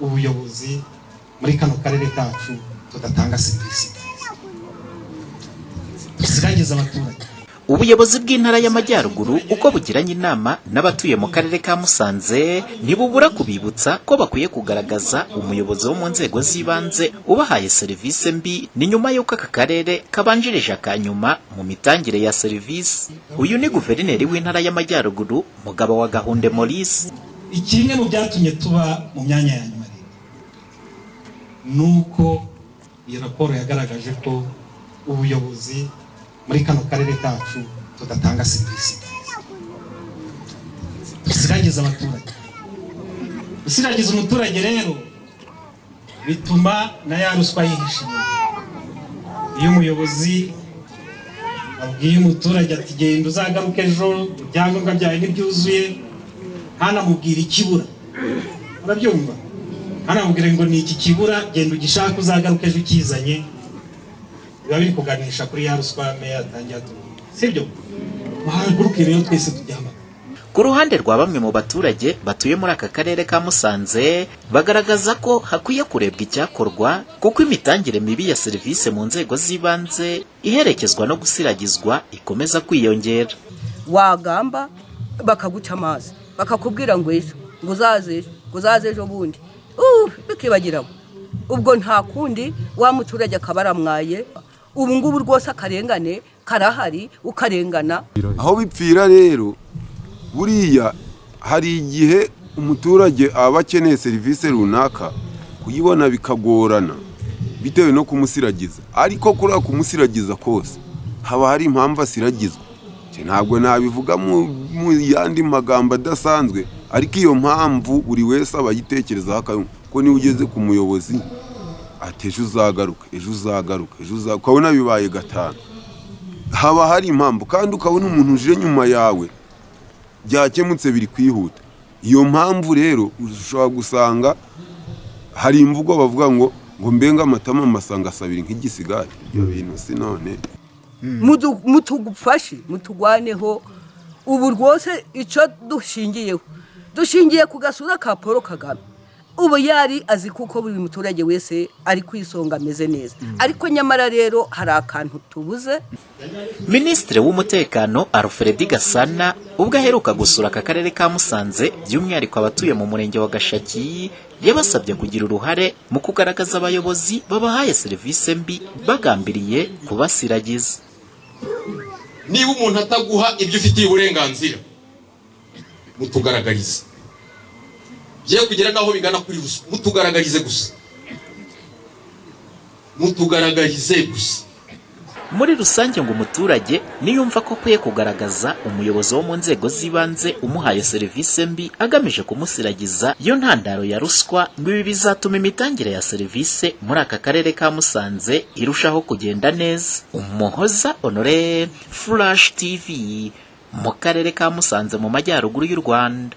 ubuyobozi muri kano karere kacu tudatanga serivise dusiragiza abaturage. Ubuyobozi bw'intara y'Amajyaruguru uko bugiranye inama n'abatuye mu karere ka Musanze ntibubura kubibutsa ko bakwiye kugaragaza umuyobozi wo mu nzego zibanze ubahaye serivise mbi ni nyuma y'uko aka karere kabanjirije akanyuma mu mitangire ya serivise. Uyu ni guverineri w'intara y'Amajyaruguru Mugabo wa Gahunde Maurice. Ikimwe mu byatumye tuba mu myanya ya nyuma nuko iyo raporo yagaragaje ko ubuyobozi muri kano karere kacu tudatanga serivise dusiragiza abaturage. Dusiragiza umuturage rero bituma na ya ruswa yihishe. Iyo umuyobozi abwiye umuturage ati genda uzagaruke ejo ibyangombwa byawe ntibyuzuye, ntanamubwira ikibura, urabyumva, ntanamubwire ngo ni iki kibura genda ugishaka uzagaruke ejo ukizanye, biba biri kuganisha kuri ya ruswa meya atangiye sibyo. Muhaguruke rero twese tujyama. Ku ruhande rwa bamwe mu baturage batuye muri aka karere ka Musanze bagaragaza ko hakwiye kurebwa icyakorwa kuko imitangire mibi ya serivise mu nzego zibanze iherekezwa no gusiragizwa ikomeza kwiyongera. Wagamba bakaguca amazi bakakubwira ngo ejo ngo uzaze ejo bundi bikibagiramo. Ubwo nta kundi wa muturage akabaramwaye. Ubu ngubu rwose akarengane karahari ukarengana. Aho bipfira rero buriya hari igihe umuturage aba akeneye serivise runaka kuyibona bikagorana bitewe no kumusiragiza, ariko kuri kumusiragiza kose haba hari impamvu asiragizwa. Ntabwo nabivuga mu yandi magambo adasanzwe, ariko iyo mpamvu buri wese aba yitekerezaho ko niba ugeze ku muyobozi ati ejo uzagaruka ukabona bibaye gatanu, haba hari impamvu, kandi ukabona umuntu uje nyuma yawe byakemutse biri kwihuta. Iyo mpamvu rero ushobora gusanga hari imvugo bavuga ngo mbenga amatama masanga asabira nk'igisigari. Ibyo bintu si none mutugufashe mutugwaneho. Ubu rwose icyo dushingiye ku gasura ka Paul Kagame. Ubu yari azi kuko buri muturage wese ari kwisonga ameze neza, ariko nyamara rero hari akantu tubuze. Minisitiri w'umutekano Alfred Gasana ubwo aheruka gusura aka karere ka Musanze by'umwihariko abatuye mu murenge wa Gashaki yabasabye kugira uruhare mu kugaragaza abayobozi babahaye serivise mbi bagambiriye kubasiragiza. Niba umuntu ataguha ibyo ufitiye uburenganzira mutugaragarize, bye kugera naho bigana kuri ruswa mutugaragarize gusa. Muri rusange ngo umuturage niyumva ko kwiye kugaragaza umuyobozi wo mu nzego zibanze umuhaye serivise mbi agamije kumusiragiza iyo ntandaro ya ruswa, ngo ibi bizatuma imitangire ya serivise muri aka karere ka Musanze irushaho kugenda neza. Umuhoza Honore, Flash TV, mu karere ka Musanze mu majyaruguru y'u Rwanda.